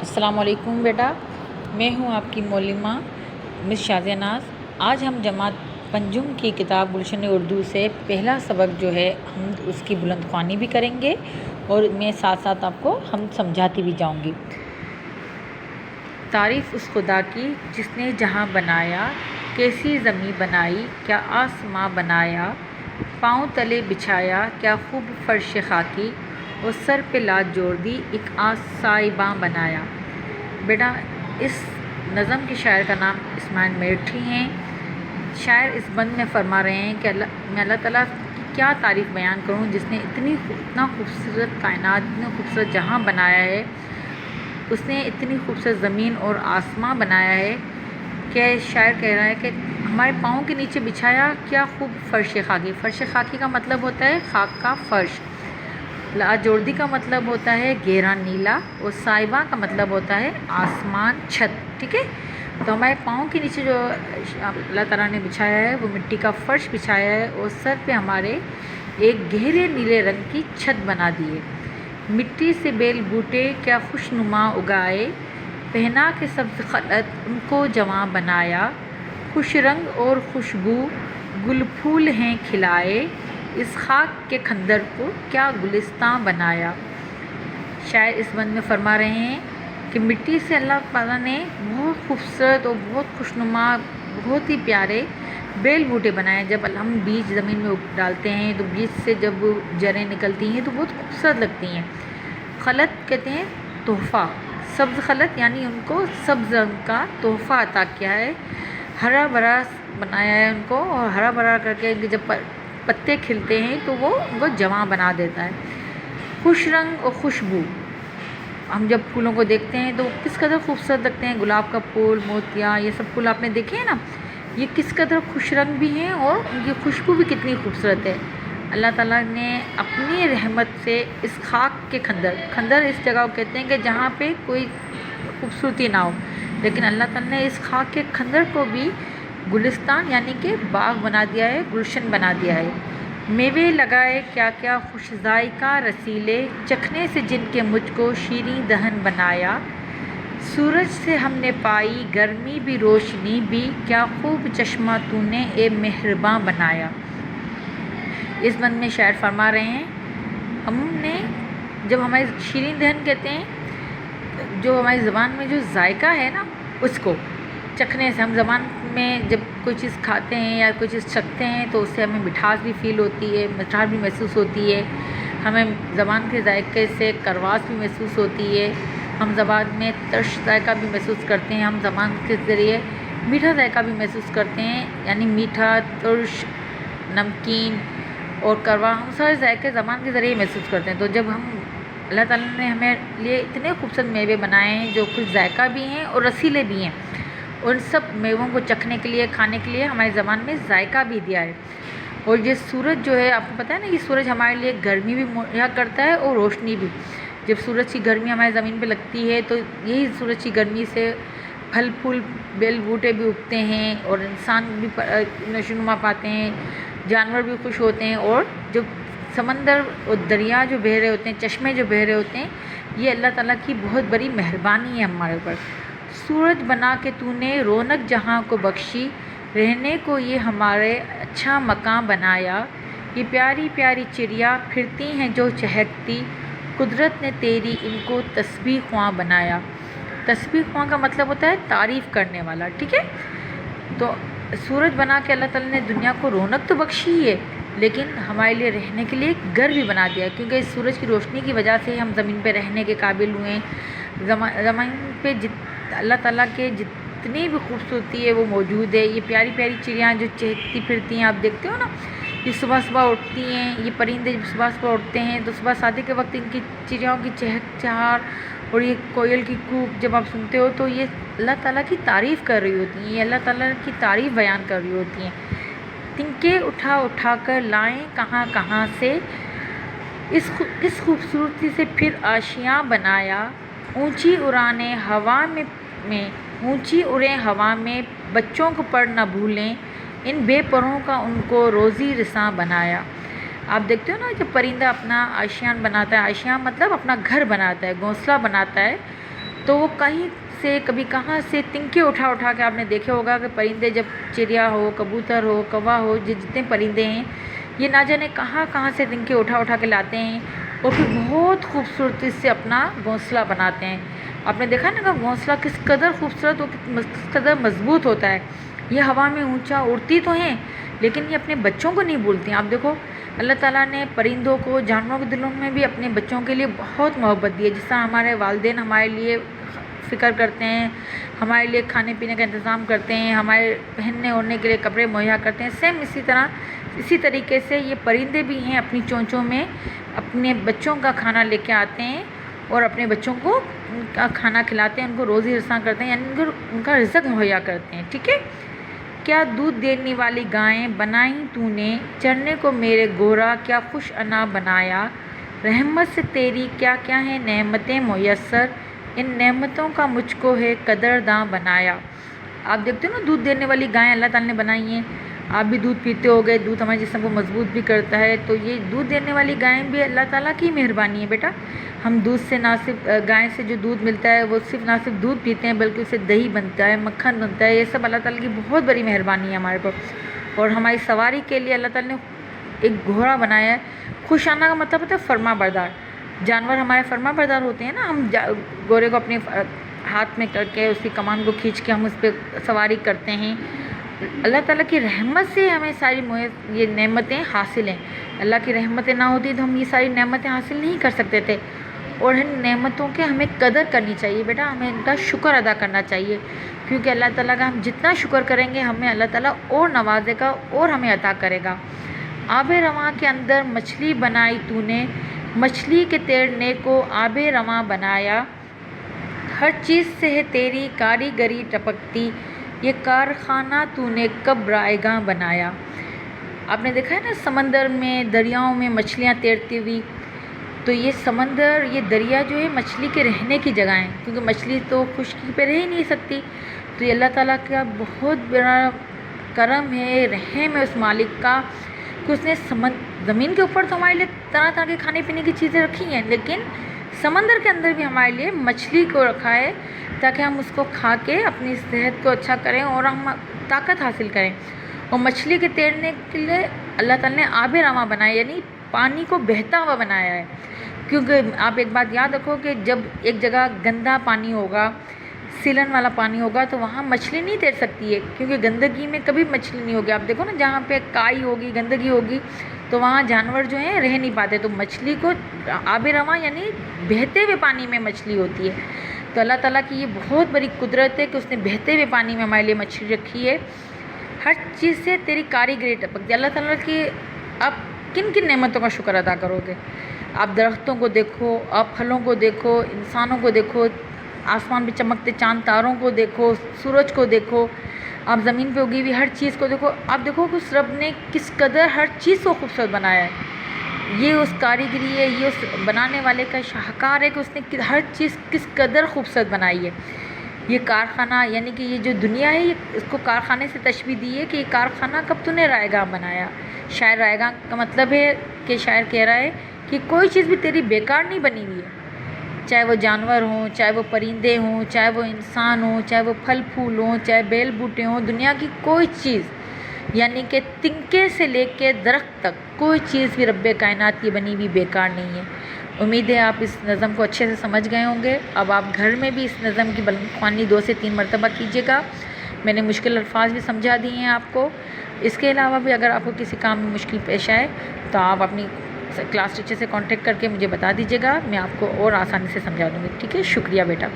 السلام علیکم بیٹا، میں ہوں آپ کی معلمہ مس شازیہ ناز۔ آج ہم جماعت پنجم کی کتاب گلشن اردو سے پہلا سبق جو ہے ہم اس کی بلند خوانی بھی کریں گے اور میں ساتھ ساتھ آپ کو ہم سمجھاتی بھی جاؤں گی۔ تعریف اس خدا کی جس نے جہاں بنایا، کیسی زمیں بنائی، کیا آسماں بنایا، پاؤں تلے بچھایا، کیا خوب فرش خاکی، اور سر پہ لاج جوڑ دی، ایک سائباں بنایا۔ بیٹا، اس نظم کے شاعر کا نام اسماعیل میرٹھی ہیں۔ شاعر اس بند میں فرما رہے ہیں کہ میں اللہ تعالیٰ کی کیا تعریف بیان کروں جس نے اتنا خوبصورت کائنات، اتنا خوبصورت جہاں بنایا ہے، اس نے اتنی خوبصورت زمین اور آسماں بنایا ہے کہ شاعر کہہ رہا ہے کہ ہمارے پاؤں کے نیچے بچھایا کیا خوب فرش خاکی۔ فرش خاکی کا مطلب ہوتا ہے خاک کا فرش، لاجوردی کا مطلب ہوتا ہے گہرا نیلا، اور سائبہ کا مطلب ہوتا ہے آسمان، چھت۔ ٹھیک ہے، تو ہمارے پاؤں کے نیچے جو اللہ تعالیٰ نے بچھایا ہے وہ مٹی کا فرش بچھایا ہے، اور سر پہ ہمارے ایک گہرے نیلے رنگ کی چھت بنا دی ہے۔ مٹی سے بیل بوٹے کیا خوش نما اگائے، پہنا کے سبز خلعت ان کو جواں بنایا، خوش رنگ اور خوشبو گل پھول ہیں کھلائے، اس خاک کے کھندر کو کیا گلستاں بنایا۔ شاعر اس بند میں فرما رہے ہیں کہ مٹی سے اللہ تعالیٰ نے بہت خوبصورت اور بہت خوشنما، بہت ہی پیارے بیل بوٹے بنائے۔ جب ہم بیج زمین میں ڈالتے ہیں تو بیج سے جب جڑیں نکلتی ہیں تو بہت خوبصورت لگتی ہیں۔ خلعت کہتے ہیں تحفہ، سبز خلعت یعنی ان کو سبز رنگ کا تحفہ عطا کیا ہے، ہرا بھرا بنایا ہے ان کو، اور ہرا بھرا کر کے جب پتے کھلتے ہیں تو وہ ان کو جواں بنا دیتا ہے۔ خوش رنگ اور خوشبو، ہم جب پھولوں کو دیکھتے ہیں تو کس قدر خوبصورت لگتے ہیں، گلاب کا پھول، موتیا، یہ سب پھول آپ نے دیکھے ہیں نا، یہ کس قدر خوش رنگ بھی ہیں اور ان کی خوشبو بھی کتنی خوبصورت ہے۔ اللہ تعالیٰ نے اپنی رحمت سے اس خاک کے کھندر اس جگہ کو کہتے ہیں کہ جہاں پہ کوئی خوبصورتی نہ ہو، لیکن اللہ تعالیٰ نے اس خاک کے کھندر کو بھی گلستان یعنی کہ باغ بنا دیا ہے، گلشن بنا دیا ہے۔ میوے لگائے کیا کیا خوش ذائقہ رسیلے، چکھنے سے جن کے مجھ کو شیریں دہن بنایا، سورج سے ہم نے پائی گرمی بھی روشنی بھی، کیا خوب چشمہ تو نے اے مہرباں بنایا۔ اس بند میں شاعر فرما رہے ہیں ہم نے جب ہمارے شیریں دہن کہتے ہیں جو ہماری زبان میں جو ذائقہ ہے نا، اس کو چکھنے سے، ہم زبان میں جب کوئی چیز کھاتے ہیں یا کوئی چیز چکھتے ہیں تو اس سے ہمیں مٹھاس بھی فیل ہوتی ہے، مٹھاس بھی محسوس ہوتی ہے، ہمیں زبان کے ذائقے سے کرواس بھی محسوس ہوتی ہے، ہم زبان میں ترش ذائقہ بھی محسوس کرتے ہیں، ہم زبان کے ذریعے میٹھا ذائقہ بھی محسوس کرتے ہیں، یعنی میٹھا، ترش، نمکین اور کروا، ہم سارے ذائقے زبان کے ذریعے محسوس کرتے ہیں۔ تو جب ہم اللہ تعالیٰ نے ہمیں لیے اتنے خوبصورت میوے بنائے ہیں جو کچھ ذائقہ بھی ہیں اور رسیلے بھی ہیں، ان سب میووں کو چکھنے کے لیے، کھانے کے لیے ہماری زبان میں ذائقہ بھی دیا ہے۔ اور یہ سورج جو ہے، آپ کو پتہ ہے نا، یہ سورج ہمارے لیے گرمی بھی مہیا کرتا ہے اور روشنی بھی۔ جب سورج کی گرمی ہماری زمین پہ لگتی ہے تو یہی سورج کی گرمی سے پھل پھول، بیل بوٹے بھی اگتے ہیں اور انسان بھی نشو و نما پاتے ہیں، جانور بھی خوش ہوتے ہیں، اور جو سمندر اور دریا جو بہہ رہے ہوتے ہیں، چشمے جو بہہ رہے ہوتے ہیں، یہ اللہ تعالیٰ کی بہت بڑی مہربانی ہے ہمارے اوپر۔ سورج بنا کے تو نے رونق جہاں کو بخشی، رہنے کو یہ ہمارے اچھا مکان بنایا، یہ پیاری پیاری چڑیا پھرتی ہیں جو چہکتی، قدرت نے تیری ان کو تسبیح خواں بنایا۔ تسبیح خواں کا مطلب ہوتا ہے تعریف کرنے والا۔ ٹھیک ہے، تو سورج بنا کے اللہ تعالیٰ نے دنیا کو رونق تو بخشی ہے، لیکن ہمارے لیے رہنے کے لیے ایک گھر بھی بنا دیا، کیونکہ اس سورج کی روشنی کی وجہ سے ہم زمین پہ رہنے کے قابل ہوئے ہیں۔ زمین پہ اللہ تعالیٰ کے جتنی بھی خوبصورتی ہے وہ موجود ہے۔ یہ پیاری پیاری چڑیاں جو چہکتی پھرتی ہیں، آپ دیکھتے ہو نا، یہ صبح صبح اٹھتی ہیں، یہ پرندے جب صبح صبح اٹھتے ہیں تو صبح شادی کے وقت ان کی چڑیاؤں کی چہک چہار اور یہ کوئل کی کوک جب آپ سنتے ہو تو یہ اللہ تعالیٰ کی تعریف کر رہی ہوتی ہیں، یہ اللہ تعالیٰ کی تعریف بیان کر رہی ہوتی ہیں۔ تنکے اٹھا اٹھا کر لائیں کہاں کہاں سے، اس خوبصورتی سے پھر آشیاں بنایا، اونچی اڑانیں ہوا میں اونچی اڑیں ہوا میں، بچوں کو پر نہ بھولیں، ان بے پروں کا ان کو روزی رساں بنایا۔ آپ دیکھتے ہو نا، جب پرندہ اپنا آشیان بناتا ہے، آشیان مطلب اپنا گھر بناتا ہے، گھونسلہ بناتا ہے، تو وہ کہیں سے کبھی کہاں سے تنکے اٹھا اٹھا کے، آپ نے دیکھا ہوگا کہ پرندے جب چڑیا ہو، کبوتر ہو، کوا ہو، جتنے پرندے ہیں یہ نہ جانے کہاں کہاں سے تنکے اٹھا اٹھا کے لاتے ہیں اور پھر بہت خوبصورتی سے اپنا گھونسلہ بناتے ہیں۔ آپ نے دیکھا نا کہ گھونسلہ کس قدر خوبصورت اور کس قدر مضبوط ہوتا ہے۔ یہ ہوا میں اونچا اڑتی تو ہیں لیکن یہ اپنے بچوں کو نہیں بھولتی ہیں۔ آپ دیکھو اللہ تعالیٰ نے پرندوں کو، جانوروں کے دلوں میں بھی اپنے بچوں کے لیے بہت محبت دی ہے۔ جس طرح ہمارے والدین ہمارے لیے فکر کرتے ہیں، ہمارے لیے کھانے پینے کا انتظام کرتے ہیں، ہمارے پہننے اوڑھنے کے لیے کپڑے مہیا کرتے ہیں، سیم اسی طریقے سے یہ پرندے بھی ہیں، اپنی چونچوں میں اپنے بچوں کا کھانا لے کے آتے ہیں اور اپنے بچوں کو کھانا کھلاتے ہیں، ان کو روزی رساں کرتے ہیں، یعنی ان کا رزق مہیا کرتے ہیں۔ ٹھیک ہے، کیا دودھ دینے والی گائیں بنائیں تو نے، چرنے کو میرے گورا کیا خوش انا بنایا، رحمت سے تیری کیا کیا ہیں نعمتیں میسر، ان نعمتوں کا مجھ کو ہے قدرداں بنایا۔ آپ دیکھتے ہو نا دودھ دینے والی گائیں اللہ تعالیٰ نے بنائی ہیں۔ آپ بھی دودھ پیتے ہو گئے، دودھ ہمارے جسم کو مضبوط بھی کرتا ہے، تو یہ دودھ دینے والی گائیں بھی اللہ تعالیٰ کی مہربانی ہے بیٹا۔ ہم دودھ سے نہ صرف گائے سے جو دودھ ملتا ہے وہ صرف نہ صرف دودھ پیتے ہیں بلکہ اس سے دہی بنتا ہے، مکھن بنتا ہے، یہ سب اللہ تعالیٰ کی بہت بڑی مہربانی ہے ہمارے پر۔ اور ہماری سواری کے لیے اللہ تعالیٰ نے ایک گھوڑا بنایا ہے۔ خوش آنا کا مطلب ہوتا ہے فرما بردار۔ جانور ہمارے فرما بردار ہوتے ہیں نا، ہم گھوڑے کو اپنے ہاتھ میں کر کے اس کی کمان کو کھینچ کے ہم اس پہ سواری کرتے ہیں۔ اللہ تعالیٰ کی رحمت سے ہمیں ساری یہ نعمتیں حاصل ہیں۔ اللہ کی رحمتیں نہ ہوتی تو ہم یہ ساری نعمتیں حاصل نہیں کر سکتے تھے، اور ان نعمتوں کے ہمیں قدر کرنی چاہیے بیٹا، ہمیں ان کا شکر ادا کرنا چاہیے، کیونکہ اللہ تعالیٰ کا ہم جتنا شکر کریں گے ہمیں اللہ تعالیٰ اور نوازے گا اور ہمیں عطا کرے گا۔ آب رواں کے اندر مچھلی بنائی تو نے، مچھلی کے تیرنے کو آب رواں بنایا، ہر چیز سے ہے تیری کاریگری ٹپکتی، یہ کارخانہ تو نے کب رائے گاں بنایا۔ آپ نے دیکھا ہے نا سمندر میں، دریاؤں میں مچھلیاں تیرتی ہوئی، تو یہ سمندر، یہ دریا جو ہے مچھلی کے رہنے کی جگہ ہیں، کیونکہ مچھلی تو خشکی پہ رہ ہی نہیں سکتی۔ تو یہ اللہ تعالیٰ کا بہت بڑا کرم ہے، رحم ہے اس مالک کا کہ اس نے زمین کے اوپر تو ہمارے لیے طرح طرح کے کھانے پینے کی چیزیں رکھی ہیں، لیکن سمندر کے اندر بھی ہمارے لیے مچھلی کو رکھا ہے تاکہ ہم اس کو کھا کے اپنی صحت کو اچھا کریں اور ہم طاقت حاصل کریں۔ اور مچھلی کے تیرنے کے لیے اللہ تعالیٰ نے آب رواں بنایا، یعنی پانی کو بہتا ہوا بنایا ہے۔ کیونکہ آپ ایک بات یاد رکھو کہ جب ایک جگہ گندا پانی ہوگا، سیلن والا پانی ہوگا، تو وہاں مچھلی نہیں تیر سکتی ہے، کیونکہ گندگی میں کبھی مچھلی نہیں ہوگی۔ آپ دیکھو نا جہاں پہ کائی ہوگی، گندگی ہوگی، تو وہاں جانور جو ہیں رہ نہیں پاتے، تو مچھلی کو آب رواں یعنی بہتے ہوئے پانی میں مچھلی ہوتی ہے۔ تو اللہ تعالیٰ کی یہ بہت بڑی قدرت ہے کہ اس نے بہتے ہوئے پانی میں ہمارے لیے مچھلی رکھی ہے۔ ہر چیز سے تیری کاریگری ٹپکتی ہے۔ اللہ تعالیٰ کی آپ کن کن نعمتوں کا شکر ادا کرو گے؟ آپ درختوں کو دیکھو، آپ پھلوں کو دیکھو، انسانوں کو دیکھو، آسمان پہ چمکتے چاند تاروں کو دیکھو، سورج کو دیکھو، آپ زمین پہ اگی ہوئی ہر چیز کو دیکھو۔ آپ دیکھو کہ اس رب نے کس قدر ہر چیز کو خوبصورت بنایا ہے۔ یہ اس کاریگری ہے، یہ اس بنانے والے کا شاہکار ہے کہ اس نے ہر چیز کس قدر خوبصورت بنائی ہے۔ یہ کارخانہ یعنی کہ یہ جو دنیا ہے، اس کو کارخانے سے تشبیہ دی ہے کہ یہ کارخانہ کب تو نے رائے گاں بنایا۔ شاعر رائے گاں کا مطلب ہے کہ شاعر کہہ رہا ہے کہ کوئی چیز بھی تیری بیکار نہیں بنی ہوئی ہے، چاہے وہ جانور ہوں، چاہے وہ پرندے ہوں، چاہے وہ انسان ہوں، چاہے وہ پھل پھول ہوں، چاہے بیل بوٹے ہوں، دنیا کی کوئی چیز یعنی کہ تنکے سے لے کے درخت تک کوئی چیز بھی رب کائنات کی بنی ہوئی بیکار نہیں ہے۔ امید ہے آپ اس نظم کو اچھے سے سمجھ گئے ہوں گے۔ اب آپ گھر میں بھی اس نظم کی بلند خوانی 2 سے 3 مرتبہ کیجیے گا۔ میں نے مشکل الفاظ بھی سمجھا دیے ہیں آپ کو۔ اس کے علاوہ بھی اگر آپ کو کسی کام میں مشکل پیش آئے تو آپ اپنی کلاس ٹیچر سے کانٹیکٹ کر کے مجھے بتا دیجیے گا، میں آپ کو اور آسانی سے سمجھا دوں گی۔ ٹھیک ہے، شکریہ بیٹا۔